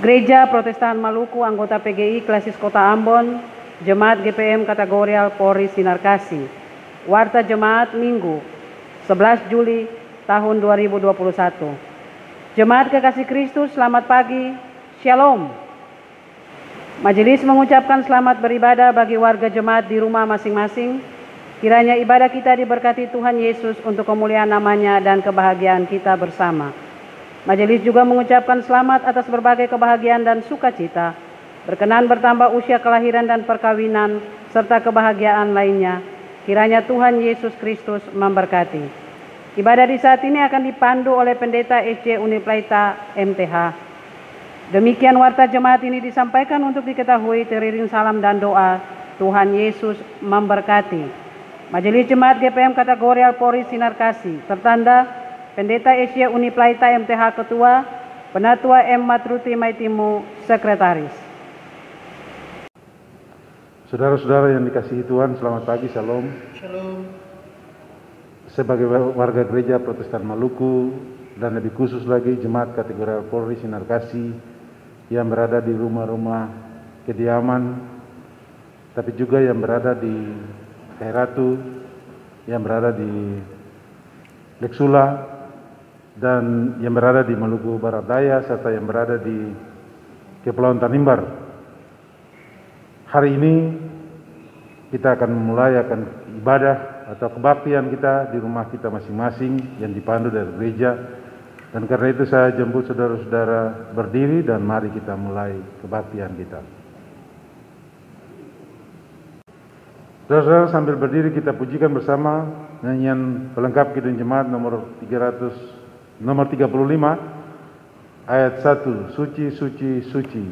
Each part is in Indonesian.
Gereja Protestan Maluku, anggota PGI Klasis Kota Ambon, Jemaat GPM Kategorial Polri Sinar Kasih. Warta Jemaat Minggu 11 Juli tahun 2021. Jemaat Kekasih Kristus, selamat pagi, Shalom. Majelis mengucapkan selamat beribadah bagi warga jemaat di rumah masing-masing. Kiranya ibadah kita diberkati Tuhan Yesus untuk kemuliaan namanya dan kebahagiaan kita bersama. Majelis juga mengucapkan selamat atas berbagai kebahagiaan dan sukacita, berkenan bertambah usia kelahiran dan perkawinan, serta kebahagiaan lainnya. Kiranya Tuhan Yesus Kristus memberkati. Ibadah di saat ini akan dipandu oleh Pendeta SC Uniplaita MTH. Demikian warta jemaat ini disampaikan untuk diketahui teriring salam dan doa. Tuhan Yesus memberkati. Majelis Jemaat GPM Kategorial Polri Sinar Kasih, tertanda Pendeta SC Uniplaita MTH Ketua, Penatua M. Matruti Maitimu, Sekretaris. Saudara-saudara yang dikasihi Tuhan, selamat pagi, Shalom. Shalom. Sebagai warga gereja Protestan Maluku, dan lebih khusus lagi Jemaat Kategorial Polri Sinar Kasih yang berada di rumah-rumah kediaman, tapi juga yang berada di Kairatu, yang berada di Leksula, dan yang berada di Maluku Barat Daya, serta yang berada di Kepulauan Tanimbar. Hari ini kita akan memulai ibadah atau kebaktian kita di rumah kita masing-masing yang dipandu dari gereja. Dan karena itu saya jemput saudara-saudara berdiri dan mari kita mulai kebaktian kita. Saudara-saudara, sambil berdiri kita pujikan bersama nyanyian pelengkap Kidung Jemaat nomor 35 ayat 1, Suci, Suci, Suci.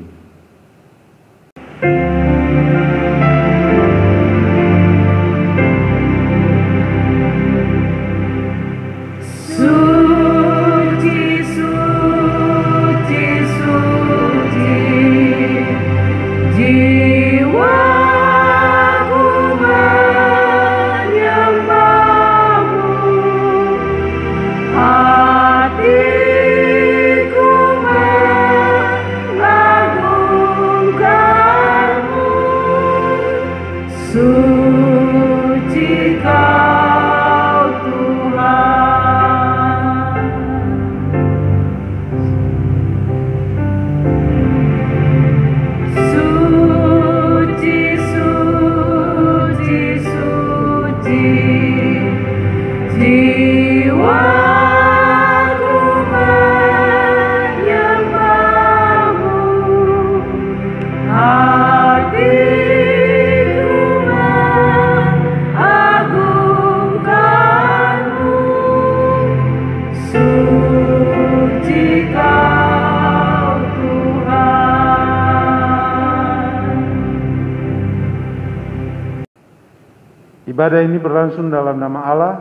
Ibadah ini berlangsung dalam nama Allah,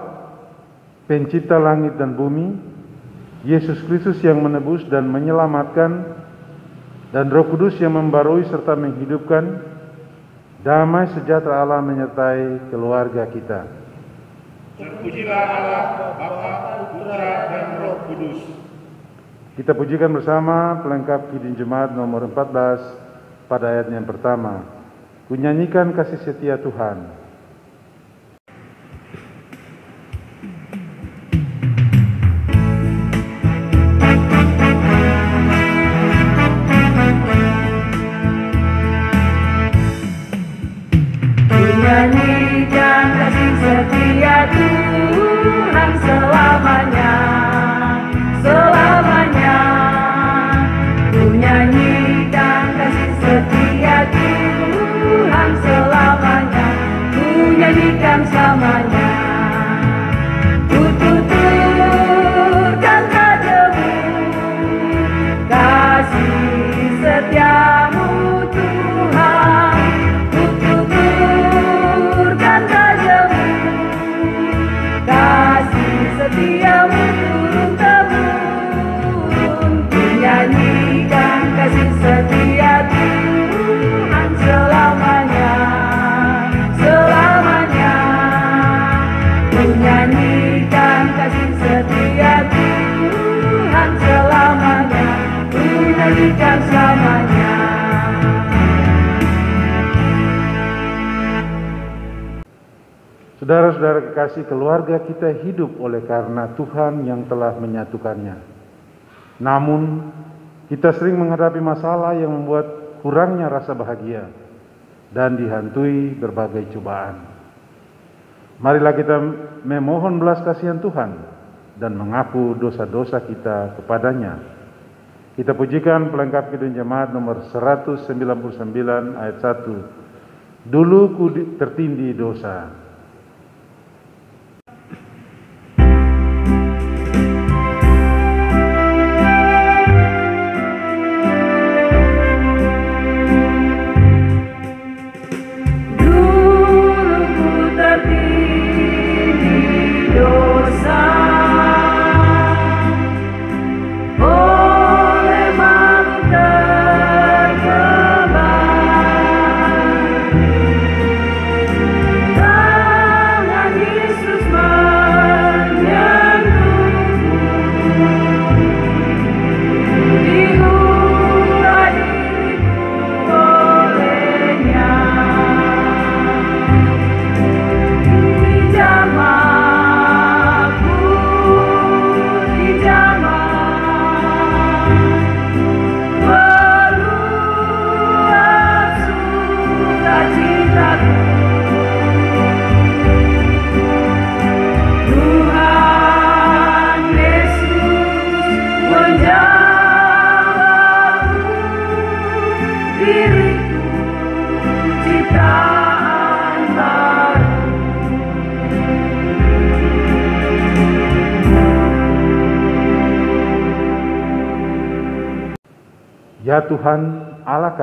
Pencipta langit dan bumi, Yesus Kristus yang menebus dan menyelamatkan, dan Roh Kudus yang membarui serta menghidupkan. Damai sejahtera Allah menyertai keluarga kita. Terpujilah Allah, Bapa, Putra, dan Roh Kudus. Kita pujikan bersama pelengkap Kidung Jemaat nomor 14 pada ayat yang pertama. Kunyanyikan kasih setia Tuhan. Nyanyikan kasih setia Tuhan selamanya, selamanya. Ku nyanyikan kasih setia Tuhan selamanya, ku nyanyikan selamanya. Ku setiamu turun-temurun, ku nyanyikan kasih setia Tuhan selamanya, selamanya. Ku nyanyikan kasih setia Tuhan selamanya, ku nyanyikan selamanya. Saudara-saudara kekasih, keluarga kita hidup oleh karena Tuhan yang telah menyatukannya. Namun, kita sering menghadapi masalah yang membuat kurangnya rasa bahagia dan dihantui berbagai cobaan. Marilah kita memohon belas kasihan Tuhan dan mengaku dosa-dosa kita kepadanya. Kita pujikan pelengkap Kidung Jemaat nomor 199 ayat 1. Dulu ku tertindih dosa. Ya Tuhan Allah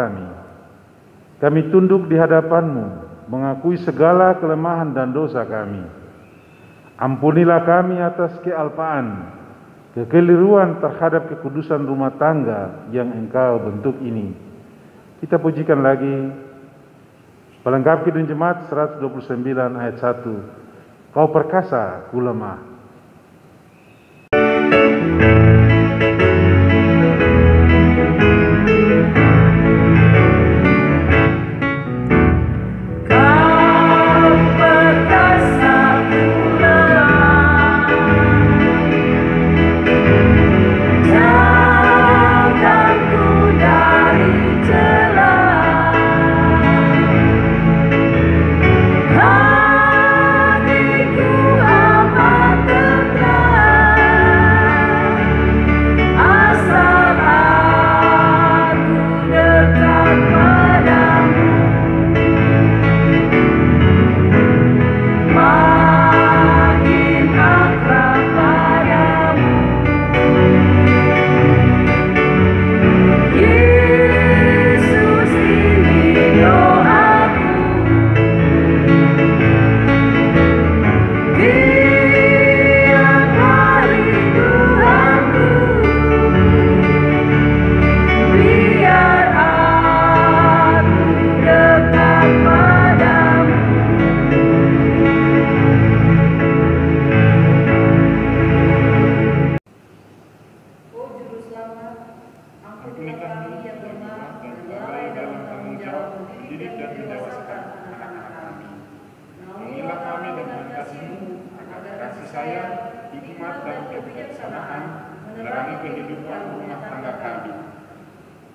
kami tunduk di hadapan-Mu, mengakui segala kelemahan dan dosa kami. Ampunilah kami atas kealpaan, kekeliruan terhadap kekudusan rumah tangga yang Engkau bentuk ini. Kita pujikan lagi pelengkap Kidung Jemaat 129 ayat 1. Kau perkasa, ku lemah.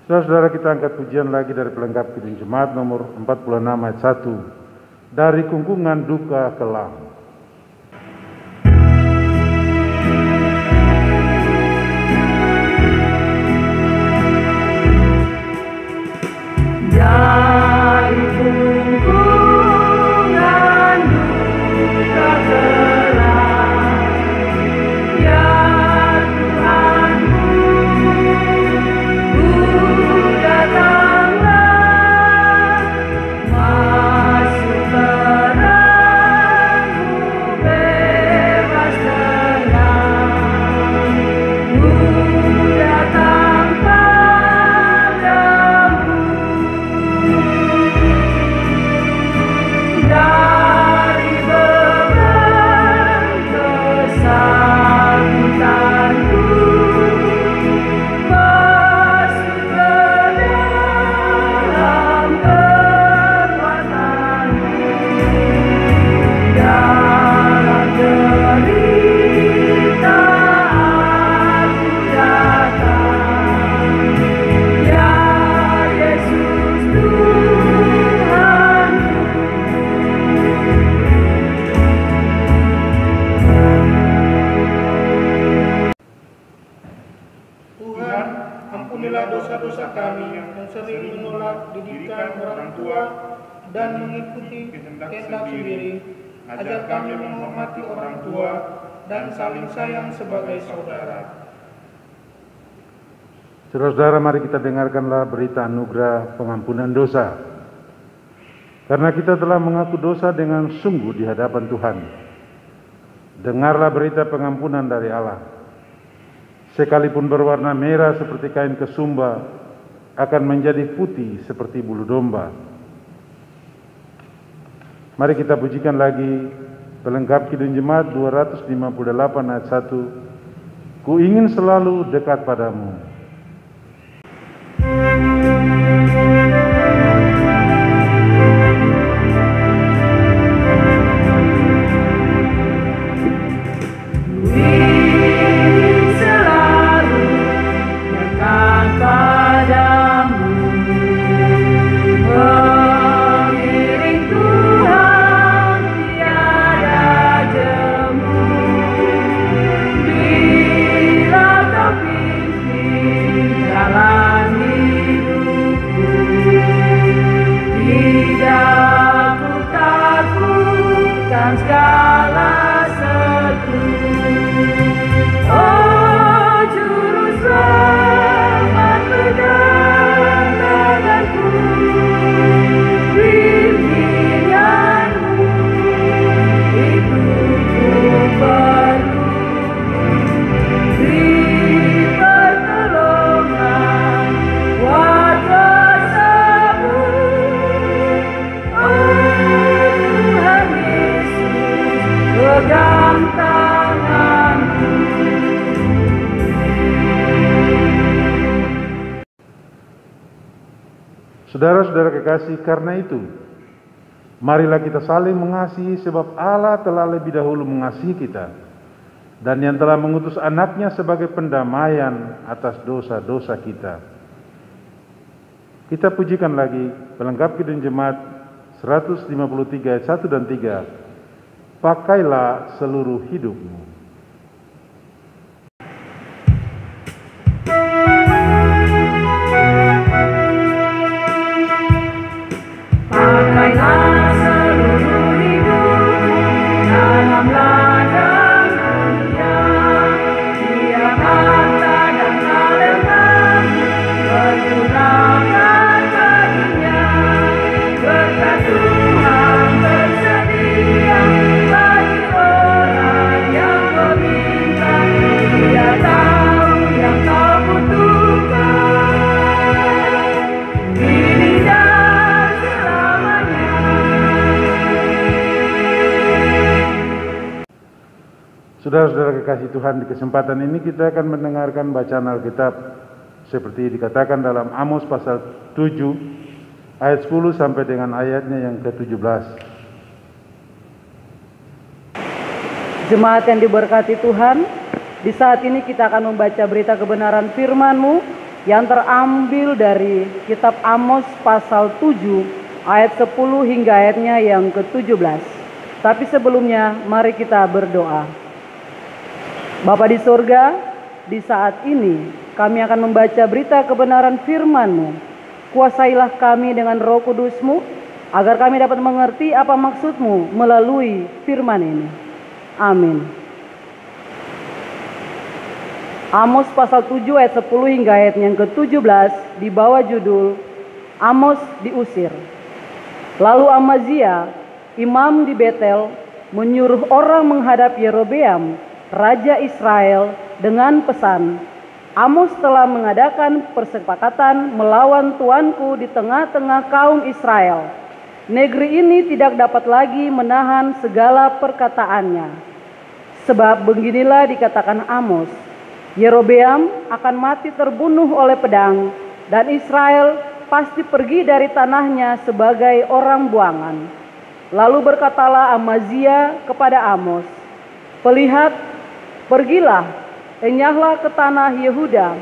Saudara-saudara, kita angkat pujian lagi dari pelengkap Kidung Jemaat nomor 46 ayat 1. Dari kungkungan duka kelam. Dari kungkungan duka kelam, ya Tuhanku, datanglah, masuk terang dosa kami yang sering menolak didikan orang tua dan mengikuti kehendak sendiri. Ajar kami menghormati orang tua dan saling sayang sebagai saudara. Saudara-saudara, mari kita dengarkanlah berita anugerah pengampunan dosa. Karena kita telah mengaku dosa dengan sungguh di hadapan Tuhan. Dengarlah berita pengampunan dari Allah. Sekalipun berwarna merah seperti kain kesumba, akan menjadi putih seperti bulu domba. Mari kita pujikan lagi pelengkap Kidung Jemaat 258 ayat 1. Ku ingin selalu dekat padamu. Saudara-saudara kekasih, karena itu, marilah kita saling mengasihi sebab Allah telah lebih dahulu mengasihi kita dan yang telah mengutus anaknya sebagai pendamaian atas dosa-dosa kita. Kita pujikan lagi pelengkap Kidung Jemaat 153 ayat 1 dan 3. Pakailah seluruh hidupmu. Saudara-saudara kekasih Tuhan, di kesempatan ini kita akan mendengarkan bacaan Alkitab seperti dikatakan dalam Amos pasal 7 ayat 10 sampai dengan ayatnya yang ke-17. Jemaat yang diberkati Tuhan, di saat ini kita akan membaca berita kebenaran firman-Mu yang terambil dari kitab Amos pasal 7 ayat 10 hingga ayatnya yang ke-17. Tapi sebelumnya mari kita berdoa. Bapa di surga, di saat ini kami akan membaca berita kebenaran firman-Mu. Kuasailah kami dengan Roh Kudus-Mu, agar kami dapat mengerti apa maksud-Mu melalui firman ini. Amin. Amos pasal 7 ayat 10 hingga ayat yang ke-17 di bawah judul Amos diusir. Lalu Amazia, imam di Betel, menyuruh orang menghadap Yerobeam, Raja Israel, dengan pesan, Amos telah mengadakan persepakatan melawan tuanku di tengah-tengah kaum Israel. Negeri ini tidak dapat lagi menahan segala perkataannya. Sebab beginilah dikatakan Amos, Yerobeam akan mati terbunuh oleh pedang, dan Israel pasti pergi dari tanahnya sebagai orang buangan. Lalu berkatalah Amazia kepada Amos, pergilah, enyahlah ke tanah Yehuda,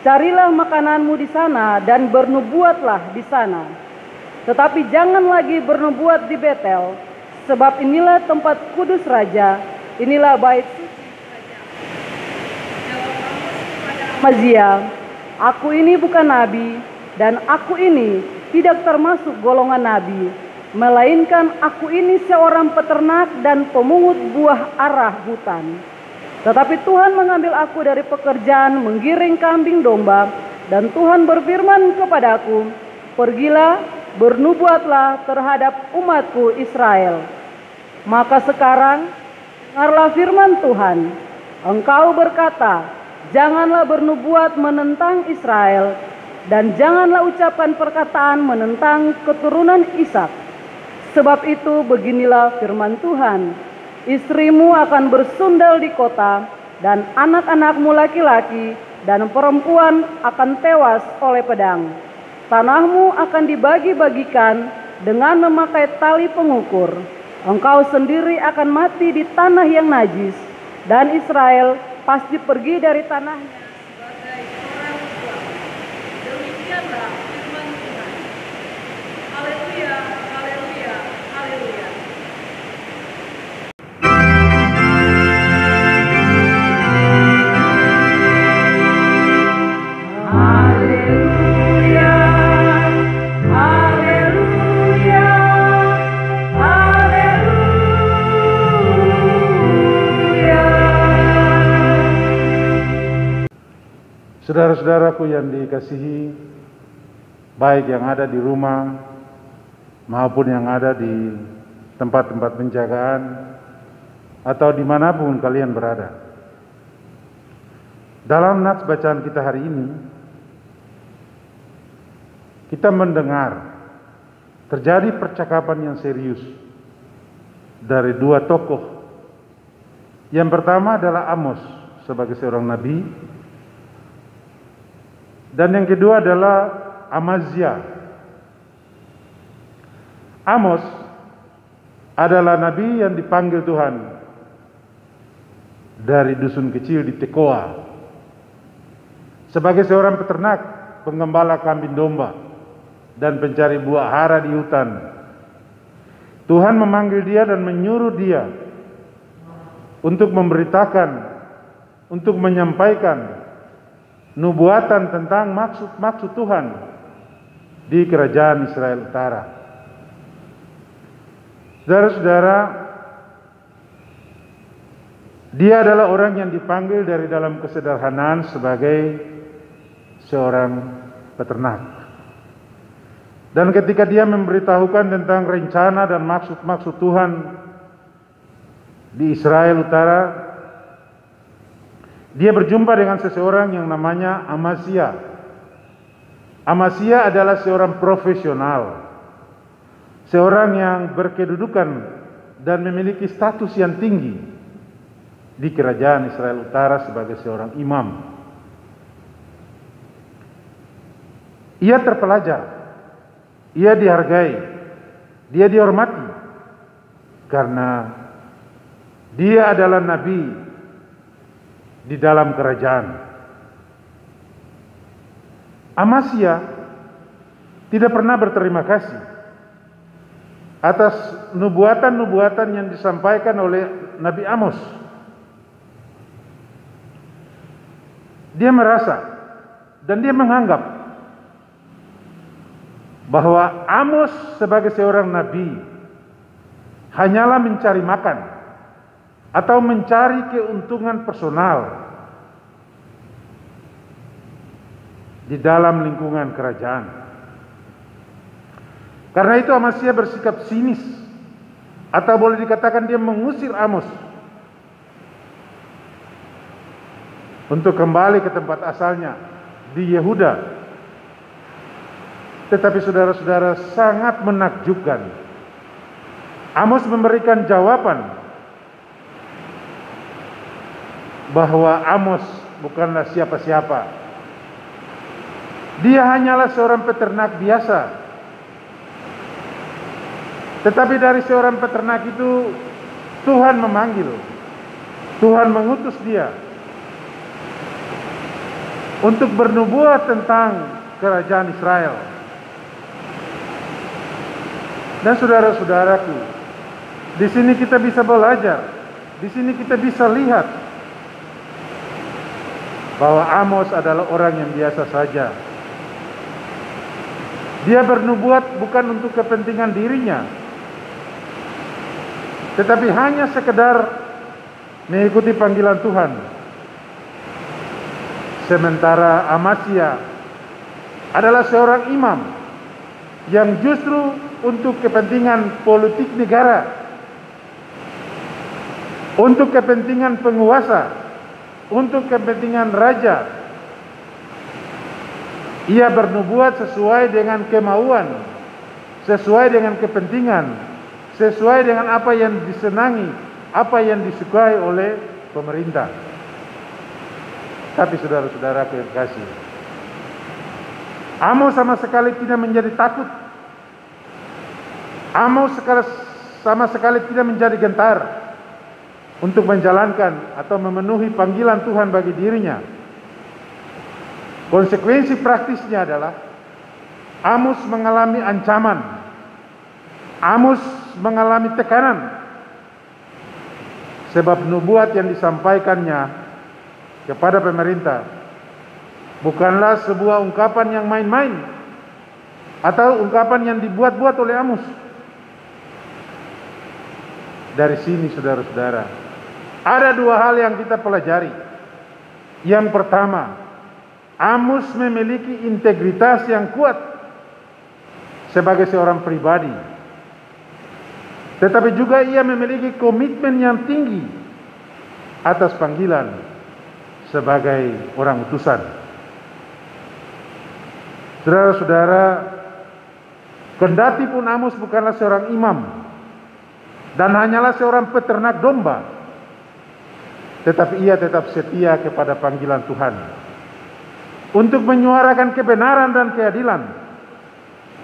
carilah makananmu di sana dan bernubuatlah di sana. Tetapi jangan lagi bernubuat di Betel, sebab inilah tempat kudus raja, inilah bait suci raja. Jawab Amos kepada Amazia, Aku ini bukan nabi, dan aku ini tidak termasuk golongan nabi, melainkan aku ini seorang peternak dan pemungut buah arah hutan. Tetapi Tuhan mengambil aku dari pekerjaan menggiring kambing domba, dan Tuhan berfirman kepadaku, pergilah, bernubuatlah terhadap umatku Israel. Maka sekarang, dengarlah firman Tuhan. Engkau berkata, janganlah bernubuat menentang Israel, dan janganlah ucapkan perkataan menentang keturunan Ishak. Sebab itu beginilah firman Tuhan, istrimu akan bersundal di kota, dan anak-anakmu laki-laki dan perempuan akan tewas oleh pedang. Tanahmu akan dibagi-bagikan dengan memakai tali pengukur. Engkau sendiri akan mati di tanah yang najis, dan Israel pasti pergi dari tanahnya sebagai orang tua. Demikianlah firman Tuhan. Haleluya, haleluya, haleluya. Haleluya, haleluya, haleluya. Saudara-saudaraku yang dikasihi, baik yang ada di rumah maupun yang ada di tempat-tempat penjagaan atau dimanapun kalian berada. Dalam nats bacaan kita hari ini, kita mendengar terjadi percakapan yang serius dari dua tokoh. Yang pertama adalah Amos sebagai seorang nabi, dan yang kedua adalah Amazia. Amos adalah nabi yang dipanggil Tuhan dari dusun kecil di Tekoa sebagai seorang peternak, penggembala kambing domba, dan pencari buah hara di hutan. Tuhan memanggil dia dan menyuruh dia untuk memberitakan, untuk menyampaikan nubuatan tentang maksud Tuhan di kerajaan Israel Utara. Saudara-saudara, dia adalah orang yang dipanggil dari dalam kesederhanaan sebagai seorang peternak. Dan ketika dia memberitahukan tentang rencana dan maksud Tuhan di Israel Utara, dia berjumpa dengan seseorang yang namanya Amazia. Amazia adalah seorang profesional, seorang yang berkedudukan dan memiliki status yang tinggi di kerajaan Israel Utara sebagai seorang imam. Ia terpelajar, ia dihargai, dia dihormati karena dia adalah nabi di dalam kerajaan. Amazia tidak pernah berterima kasih atas nubuatan-nubuatan yang disampaikan oleh Nabi Amos. Dia merasa dan dia menganggap bahwa Amos sebagai seorang nabi hanyalah mencari makan atau mencari keuntungan personal di dalam lingkungan kerajaan. Karena itu Amazia bersikap sinis, atau boleh dikatakan dia mengusir Amos untuk kembali ke tempat asalnya di Yehuda. Tetapi saudara-saudara, sangat menakjubkan, Amos memberikan jawaban bahwa Amos bukanlah siapa-siapa. Dia hanyalah seorang peternak biasa. Tetapi dari seorang peternak itu Tuhan memanggil, Tuhan mengutus dia untuk bernubuat tentang kerajaan Israel. Dan saudara-saudaraku, di sini kita bisa belajar, di sini kita bisa lihat bahwa Amos adalah orang yang biasa saja. Dia bernubuat bukan untuk kepentingan dirinya, tetapi hanya sekedar mengikuti panggilan Tuhan. Sementara Amasya adalah seorang imam yang justru untuk kepentingan politik negara, untuk kepentingan penguasa, untuk kepentingan raja, ia bernubuat sesuai dengan kemauan, sesuai dengan kepentingan, sesuai dengan apa yang disenangi, apa yang disukai oleh pemerintah. Tapi saudara-saudara kekasih, Amos sama sekali tidak menjadi takut. Amos sama sekali tidak menjadi gentar untuk menjalankan atau memenuhi panggilan Tuhan bagi dirinya. Konsekuensi praktisnya adalah Amos mengalami ancaman, Amos mengalami tekanan, sebab nubuat yang disampaikannya kepada pemerintah bukanlah sebuah ungkapan yang main-main atau ungkapan yang dibuat-buat oleh Amos. Dari sini saudara-saudara, ada dua hal yang kita pelajari. Yang pertama, Amos memiliki integritas yang kuat sebagai seorang pribadi, tetapi juga ia memiliki komitmen yang tinggi atas panggilan sebagai orang utusan. Saudara-saudara, kendati pun Amos bukanlah seorang imam dan hanyalah seorang peternak domba, tetapi ia tetap setia kepada panggilan Tuhan untuk menyuarakan kebenaran dan keadilan,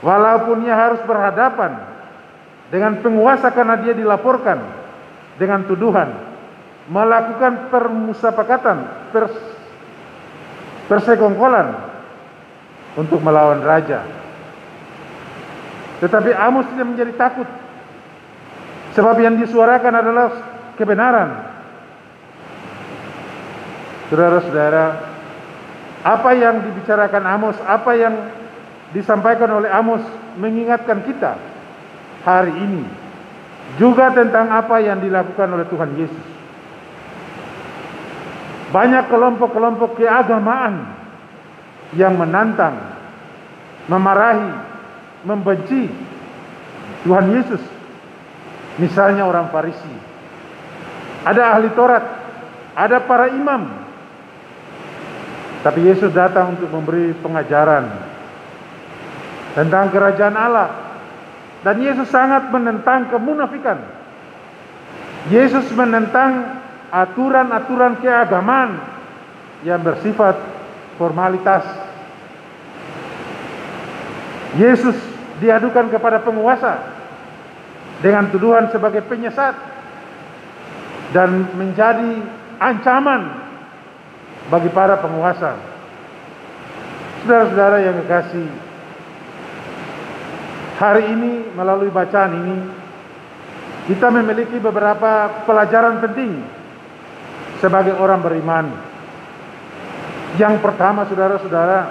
walaupun ia harus berhadapan dengan penguasa karena dia dilaporkan dengan tuduhan melakukan permusafakatan, persekongkolan untuk melawan raja. Tetapi Amos tidak menjadi takut, sebab yang disuarakan adalah kebenaran. Saudara-saudara, apa yang dibicarakan Amos, apa yang disampaikan oleh Amos mengingatkan kita hari ini juga tentang apa yang dilakukan oleh Tuhan Yesus. Banyak kelompok-kelompok keagamaan yang menantang, memarahi, membenci Tuhan Yesus. Misalnya orang Farisi, ada ahli Taurat, ada para imam. Tapi Yesus datang untuk memberi pengajaran tentang kerajaan Allah. Dan Yesus sangat menentang kemunafikan. Yesus menentang aturan-aturan keagamaan yang bersifat formalitas. Yesus diadukan kepada penguasa dengan tuduhan sebagai penyesat dan menjadi ancaman bagi para penguasa. Saudara-saudara yang kekasih, hari ini melalui bacaan ini kita memiliki beberapa pelajaran penting sebagai orang beriman. Yang pertama, saudara-saudara,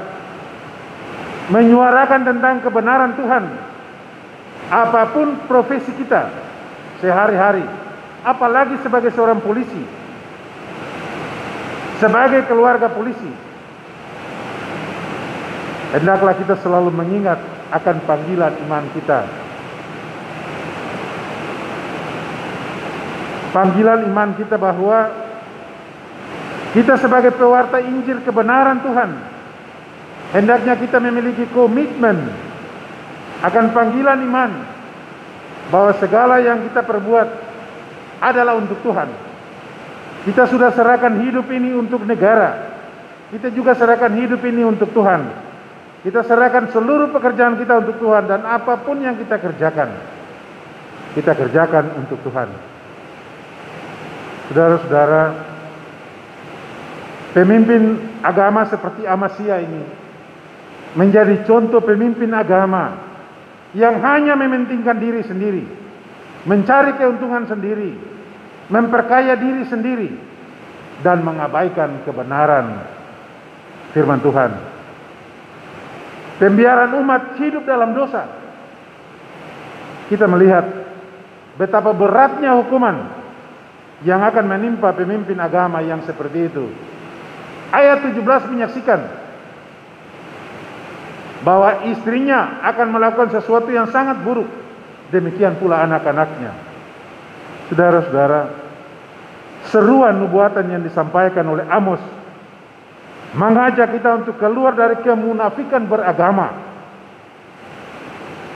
menyuarakan tentang kebenaran Tuhan. Apapun profesi kita sehari-hari, apalagi sebagai seorang polisi, sebagai keluarga polisi, hendaklah kita selalu mengingat akan panggilan iman kita. Panggilan iman kita bahwa kita sebagai pewarta Injil kebenaran Tuhan, hendaknya kita memiliki komitmen akan panggilan iman bahwa segala yang kita perbuat adalah untuk Tuhan. Kita sudah serahkan hidup ini untuk negara, kita juga serahkan hidup ini untuk Tuhan. Kita serahkan seluruh pekerjaan kita untuk Tuhan, dan apapun yang kita kerjakan untuk Tuhan. Saudara-saudara, pemimpin agama seperti Amasya ini menjadi contoh pemimpin agama yang hanya mementingkan diri sendiri, mencari keuntungan sendiri, memperkaya diri sendiri, dan mengabaikan kebenaran firman Tuhan. Pembiaran umat hidup dalam dosa. Kita melihat betapa beratnya hukuman yang akan menimpa pemimpin agama yang seperti itu. Ayat 17 menyaksikan bahwa istrinya akan melakukan sesuatu yang sangat buruk. Demikian pula anak-anaknya. Saudara-saudara, seruan nubuatan yang disampaikan oleh Amos mengajak kita untuk keluar dari kemunafikan beragama,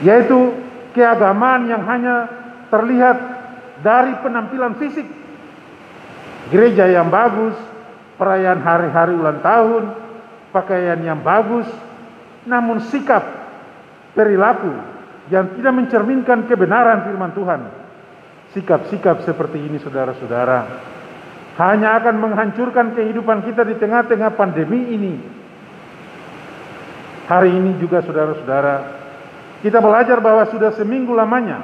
yaitu keagamaan yang hanya terlihat dari penampilan fisik, gereja yang bagus, perayaan hari-hari ulang tahun, pakaian yang bagus, namun sikap, perilaku yang tidak mencerminkan kebenaran firman Tuhan. Sikap-sikap seperti ini, saudara-saudara, hanya akan menghancurkan kehidupan kita di tengah-tengah pandemi ini. Hari ini juga, saudara-saudara, kita belajar bahwa sudah seminggu lamanya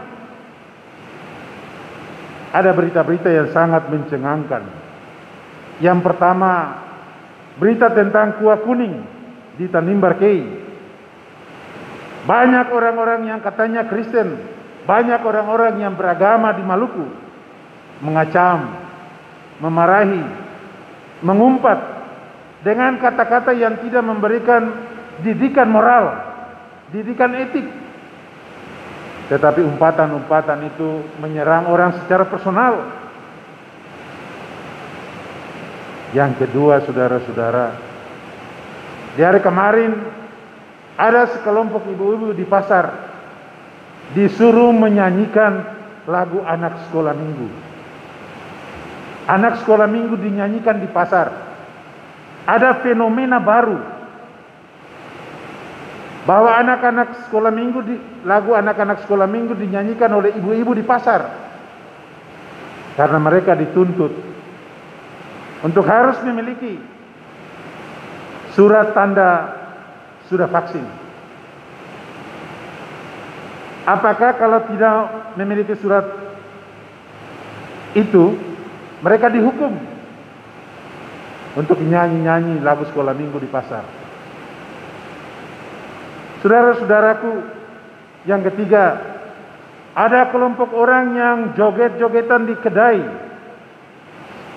ada berita-berita yang sangat mencengangkan. Yang pertama, berita tentang kuah kuning di Tanimbar Kei. Banyak orang-orang yang katanya Kristen, banyak orang-orang yang beragama di Maluku mengacam, memarahi, mengumpat dengan kata-kata yang tidak memberikan didikan moral, didikan etik. Tetapi umpatan-umpatan itu menyerang orang secara personal. Yang kedua, saudara-saudara, di hari kemarin ada sekelompok ibu-ibu di pasar disuruh menyanyikan lagu anak sekolah minggu. Anak sekolah minggu dinyanyikan di pasar. Ada fenomena baru bahwa anak-anak sekolah minggu lagu anak-anak sekolah minggu dinyanyikan oleh ibu-ibu di pasar, karena mereka dituntut untuk harus memiliki surat tanda sudah vaksin. Apakah kalau tidak memiliki surat itu, mereka dihukum untuk nyanyi-nyanyi lagu sekolah minggu di pasar? Saudara-saudaraku, yang ketiga, ada kelompok orang yang joget-jogetan di kedai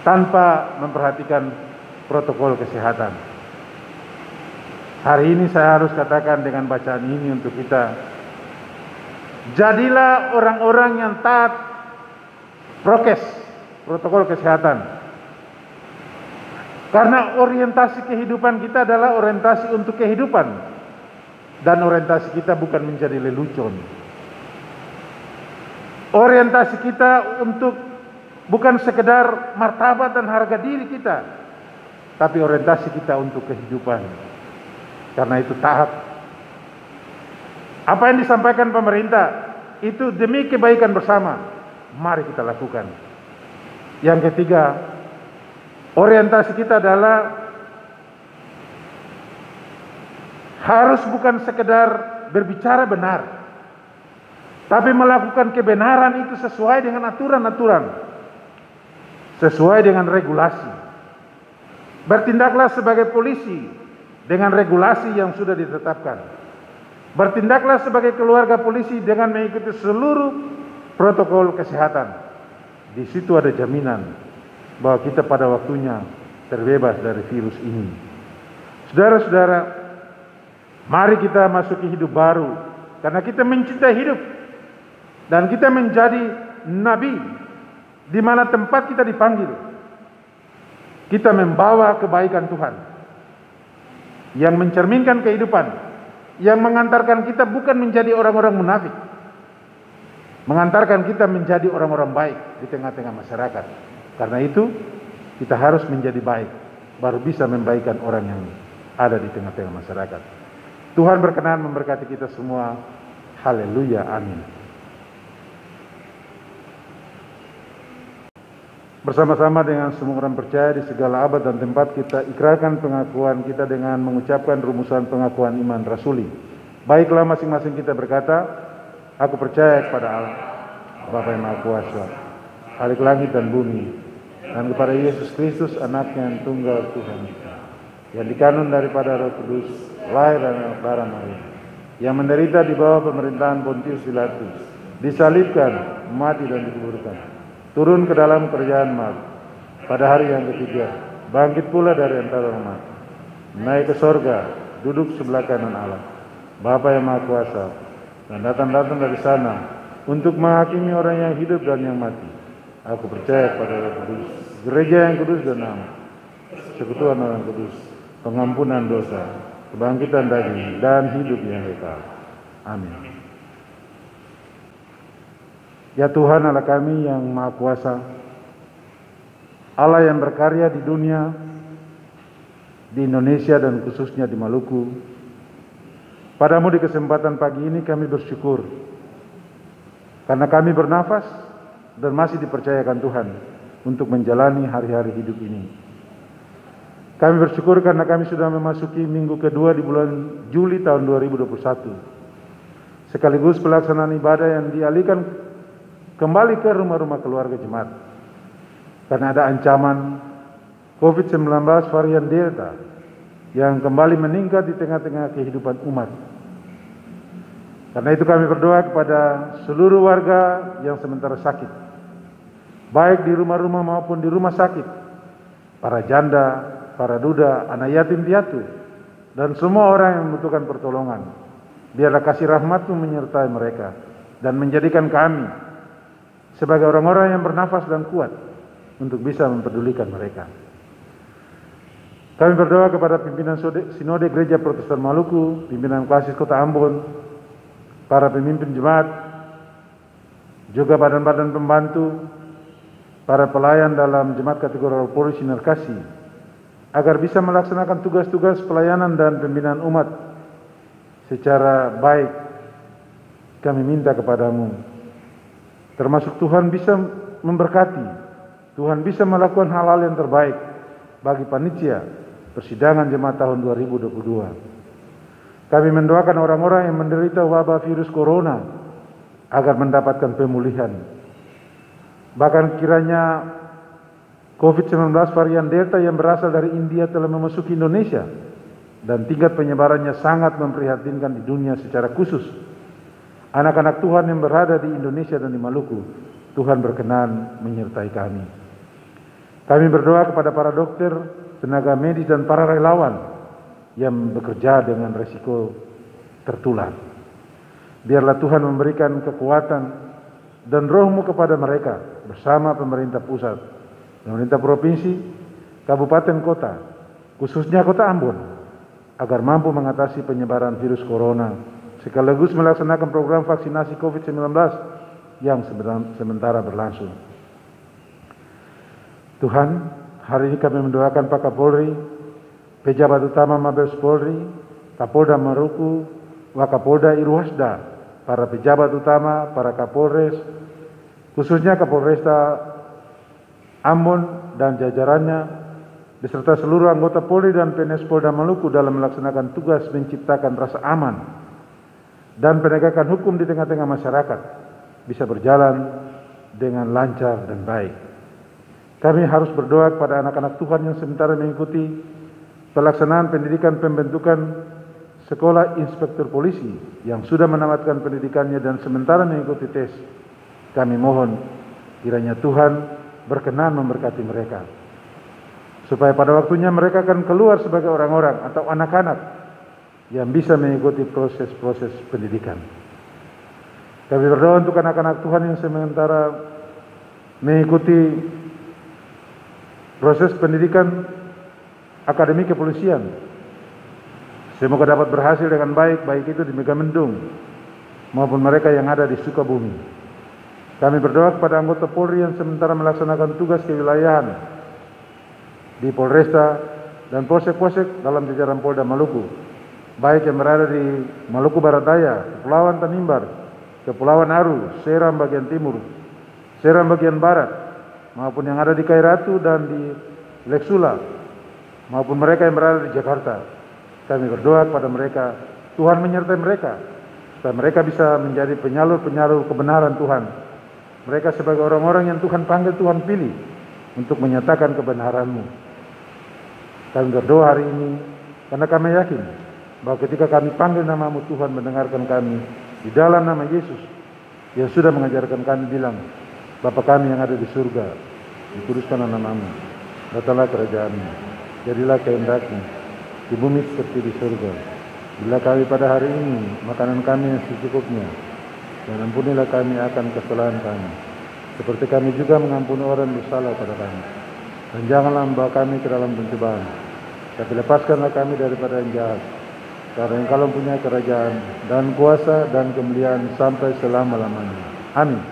tanpa memperhatikan protokol kesehatan. Hari ini saya harus katakan dengan bacaan ini untuk kita, jadilah orang-orang yang taat prokes, protokol kesehatan. Karena orientasi kehidupan kita adalah orientasi untuk kehidupan, dan orientasi kita bukan menjadi lelucon. Orientasi kita untuk bukan sekedar martabat dan harga diri kita, tapi orientasi kita untuk kehidupan. Karena itu taat. Apa yang disampaikan pemerintah itu demi kebaikan bersama, mari kita lakukan. Yang ketiga, orientasi kita adalah harus bukan sekedar berbicara benar, tapi melakukan kebenaran itu sesuai dengan aturan-aturan, sesuai dengan regulasi. Bertindaklah sebagai polisi dengan regulasi yang sudah ditetapkan. Bertindaklah sebagai keluarga polisi dengan mengikuti seluruh protokol kesehatan. Di situ ada jaminan bahwa kita pada waktunya terbebas dari virus ini. Saudara-saudara, mari kita masuki hidup baru, karena kita mencintai hidup dan kita menjadi nabi di mana tempat kita dipanggil. Kita membawa kebaikan Tuhan yang mencerminkan kehidupan, yang mengantarkan kita bukan menjadi orang-orang munafik, mengantarkan kita menjadi orang-orang baik di tengah-tengah masyarakat. Karena itu kita harus menjadi baik, baru bisa membaikkan orang yang ada di tengah-tengah masyarakat. Tuhan berkenan memberkati kita semua. Haleluya, amin. Bersama-sama dengan semua orang percaya di segala abad dan tempat, kita ikrarkan pengakuan kita dengan mengucapkan rumusan pengakuan iman rasuli. Baiklah, masing-masing kita berkata, aku percaya kepada Allah, Bapa yang Maha Kuasa, Khalik langit dan bumi, dan kepada Yesus Kristus, anaknya yang tunggal Tuhan kita, yang dikandung daripada Roh Kudus, lahir dari Darah Maria, yang menderita di bawah pemerintahan Pontius Pilatus, disalibkan, mati dan dikuburkan, turun ke dalam kerajaan maut, pada hari yang ketiga bangkit pula dari antara orang mati, naik ke sorga, duduk sebelah kanan Allah, Bapa yang Maha Kuasa, dan datang dari sana untuk menghakimi orang yang hidup dan yang mati. Aku percaya kepada Roh Kudus, gereja yang kudus dan aman, persekutuan orang kudus, pengampunan dosa, kebangkitan daging, dan hidup yang kekal. Amin. Ya Tuhan Allah kami yang Maha Kuasa, Allah yang berkarya di dunia, di Indonesia dan khususnya di Maluku, padamu di kesempatan pagi ini kami bersyukur karena kami bernafas dan masih dipercayakan Tuhan untuk menjalani hari-hari hidup ini. Kami bersyukur karena kami sudah memasuki minggu kedua di bulan Juli tahun 2021, sekaligus pelaksanaan ibadah yang dialihkan kembali ke rumah-rumah keluarga jemaat karena ada ancaman COVID-19 varian Delta yang kembali meningkat di tengah-tengah kehidupan umat. Karena itu kami berdoa kepada seluruh warga yang sementara sakit, baik di rumah-rumah maupun di rumah sakit, para janda, para duda, anak yatim piatu, dan semua orang yang membutuhkan pertolongan. Biarlah kasih rahmat-Mu menyertai mereka dan menjadikan kami sebagai orang-orang yang bernafas dan kuat untuk bisa mempedulikan mereka. Kami berdoa kepada pimpinan Sinode Gereja Protestan Maluku, pimpinan Klasis Kota Ambon, para pemimpin jemaat, juga badan-badan pembantu, para pelayan dalam Jemaat Kategorial Polri Sinar Kasih, agar bisa melaksanakan tugas-tugas pelayanan dan pembinaan umat secara baik. Kami minta kepadamu, termasuk Tuhan bisa memberkati, Tuhan bisa melakukan hal-hal yang terbaik bagi panitia persidangan jemaat tahun 2022. Kami mendoakan orang-orang yang menderita wabah virus corona agar mendapatkan pemulihan. Bahkan kiranya COVID-19 varian Delta yang berasal dari India telah memasuki Indonesia dan tingkat penyebarannya sangat memprihatinkan di dunia secara khusus. Anak-anak Tuhan yang berada di Indonesia dan di Maluku, Tuhan berkenan menyertai kami. Kami berdoa kepada para dokter, tenaga medis, dan para relawan yang bekerja dengan resiko tertular. Biarlah Tuhan memberikan kekuatan dan roh-Mu kepada mereka bersama pemerintah pusat, pemerintah provinsi, kabupaten kota, khususnya kota Ambon, agar mampu mengatasi penyebaran virus corona, sekaligus melaksanakan program vaksinasi COVID-19 yang sementara berlangsung. Tuhan, hari ini kami mendoakan Pak Kapolri, Pejabat Utama Mabes Polri, Kapolda Maluku, Wakapolda Irwasda, para pejabat utama, para Kapolres, khususnya Kapolresta Ambon dan jajarannya, beserta seluruh anggota Polri dan PNS Polda Maluku dalam melaksanakan tugas menciptakan rasa aman dan penegakan hukum di tengah-tengah masyarakat bisa berjalan dengan lancar dan baik. Kami harus berdoa kepada anak-anak Tuhan yang sementara mengikuti pelaksanaan pendidikan pembentukan sekolah inspektur polisi yang sudah menamatkan pendidikannya dan sementara mengikuti tes. Kami mohon kiranya Tuhan berkenan memberkati mereka, supaya pada waktunya mereka akan keluar sebagai orang-orang atau anak-anak yang bisa mengikuti proses-proses pendidikan. Kami berdoa untuk anak-anak Tuhan yang sementara mengikuti proses pendidikan akademi kepolisian. Semoga dapat berhasil dengan baik, baik itu di Megamendung maupun mereka yang ada di Sukabumi. Kami berdoa kepada anggota Polri yang sementara melaksanakan tugas kewilayahan di Polresta dan Polsek-Polsek dalam jajaran Polda Maluku, baik yang berada di Maluku Barat Daya, Kepulauan Tanimbar, Kepulauan Aru, Seram bagian timur, Seram bagian barat, maupun yang ada di Kairatu dan di Leksula, maupun mereka yang berada di Jakarta. Kami berdoa kepada mereka, Tuhan menyertai mereka, supaya mereka bisa menjadi penyalur-penyalur kebenaran Tuhan. Mereka sebagai orang-orang yang Tuhan panggil, Tuhan pilih untuk menyatakan kebenaran-Mu. Kami berdoa hari ini karena kami yakin bahwa ketika kami panggil nama-Mu, Tuhan mendengarkan kami di dalam nama Yesus yang sudah mengajarkan kami bilang, Bapa kami yang ada di surga, dikuduskanlah nama-Mu, datanglah kerajaan-Mu, jadilah kehendak-Mu di bumi seperti di surga. Bila kami pada hari ini makanan kami yang secukupnya, dan ampunilah kami akan kesalahan kami, seperti kami juga mengampuni orang yang bersalah pada kami. Dan janganlah membawa kami ke dalam pencobaan, tapi lepaskanlah kami daripada yang jahat. Karena Engkau mempunyai kerajaan dan kuasa dan kemuliaan sampai selama-lamanya. Amin.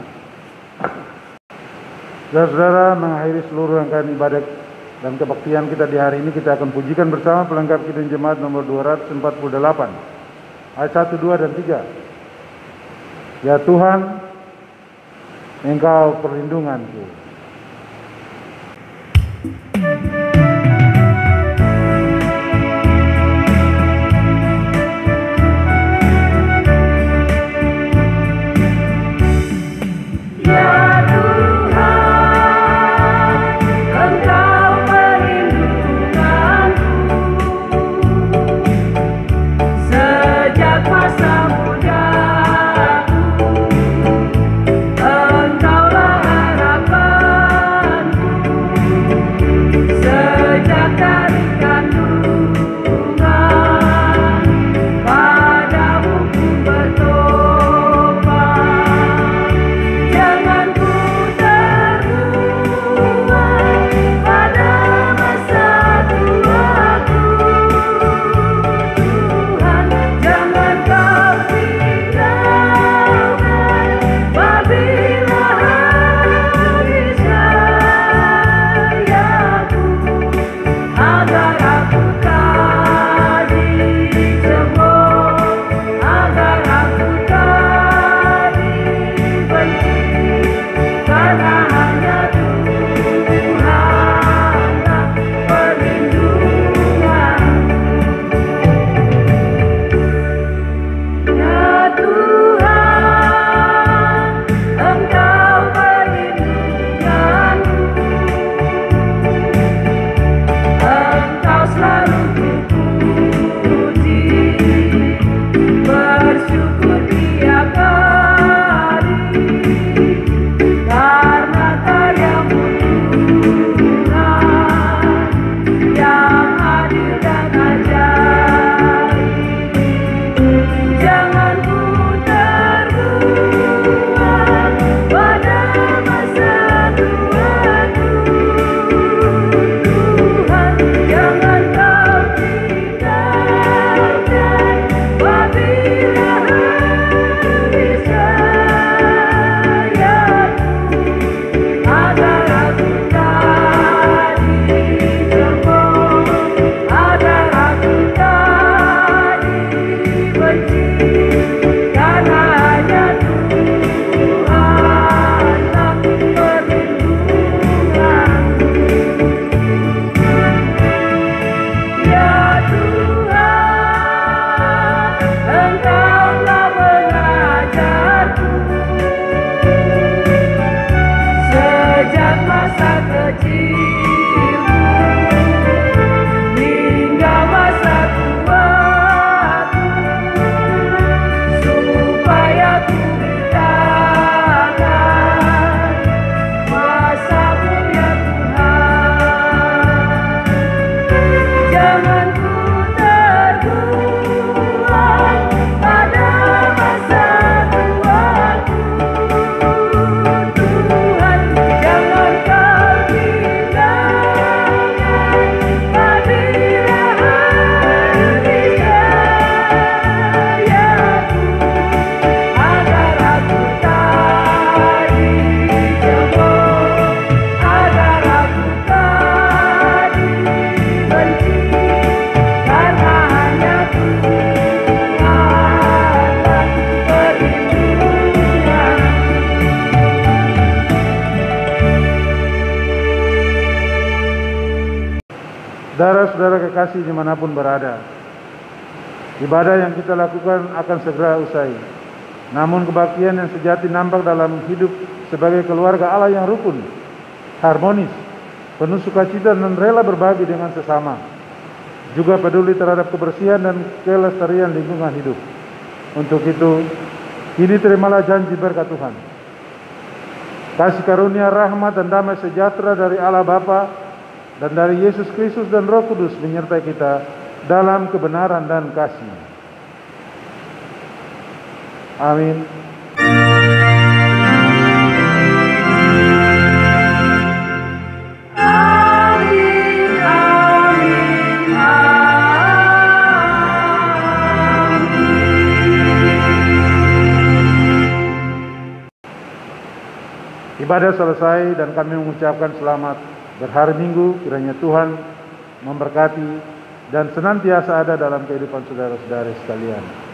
Saudara-saudara, mengakhiri seluruh rangkaian ibadat dan kebaktian kita di hari ini, kita akan pujikan bersama pelengkap Kidung Jemaat nomor 248, ayat 1, 2, dan 3. Ya Tuhan, Engkau perlindunganku. Saudara-saudara kekasih dimanapun berada, ibadah yang kita lakukan akan segera usai. Namun kebaktian yang sejati nampak dalam hidup sebagai keluarga Allah yang rukun, harmonis, penuh sukacita dan rela berbagi dengan sesama. juga peduli terhadap kebersihan dan kelestarian lingkungan hidup. Untuk itu, kini terimalah janji berkat Tuhan. Kasih karunia, rahmat, dan damai sejahtera dari Allah Bapa dan dari Yesus Kristus dan Roh Kudus menyertai kita dalam kebenaran dan kasih. Amin. Ibadah selesai dan kami mengucapkan selamat berhari Minggu. Kiranya Tuhan memberkati dan senantiasa ada dalam kehidupan saudara-saudara sekalian.